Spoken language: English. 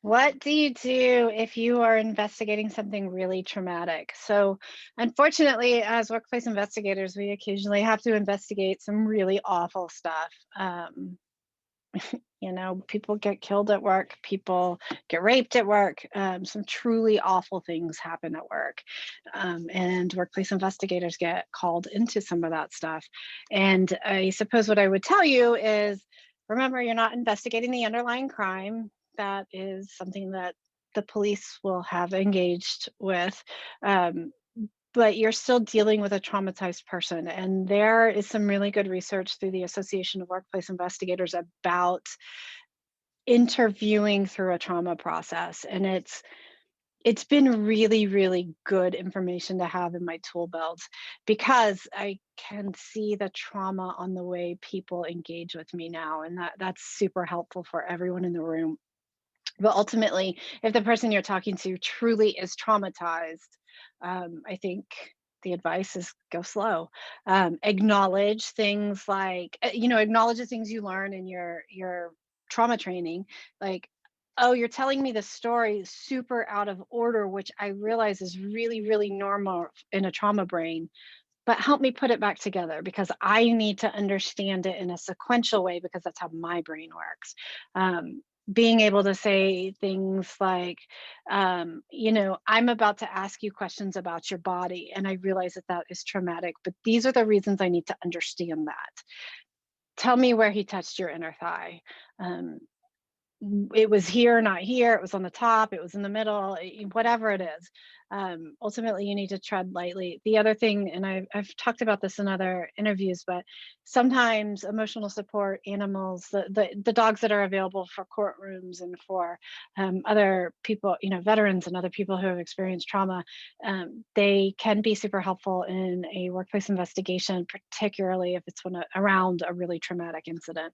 What do you do if you are investigating something really traumatic? So, unfortunately, as workplace investigators, we occasionally have to investigate some really awful stuff. People get killed at work, people get raped at work. Some truly awful things happen at work. And workplace investigators get called into some of that stuff. And I suppose what I would tell you is remember, you're not investigating the underlying crime. That is something that the police will have engaged with. Um, but you're still dealing with a traumatized person. And there is some really good research through the Association of Workplace Investigators about interviewing through a trauma process. And it's been really, really good information to have in my tool belt because I can see the trauma on the way people engage with me now. And that's super helpful for everyone in the room. But ultimately, if the person you're talking to truly is traumatized, I think the advice is go slow. Acknowledge things like, acknowledge the things you learn in your trauma training. Like, oh, you're telling me the story super out of order, which I realize is really, really normal in a trauma brain. But help me put it back together because I need to understand it in a sequential way because that's how my brain works. Um, Being able to say things like, I'm about to ask you questions about your body, and I realize that that is traumatic, but these are the reasons I need to understand that. Tell me where he touched your inner thigh. Um, it was here, not here. It was on the top. It was in the middle. Whatever it is. Ultimately, you need to tread lightly. The other thing, and I've talked about this in other interviews, but sometimes emotional support animals, the dogs that are available for courtrooms and for other people, veterans and other people who have experienced trauma, they can be super helpful in a workplace investigation, particularly if it's around a really traumatic incident.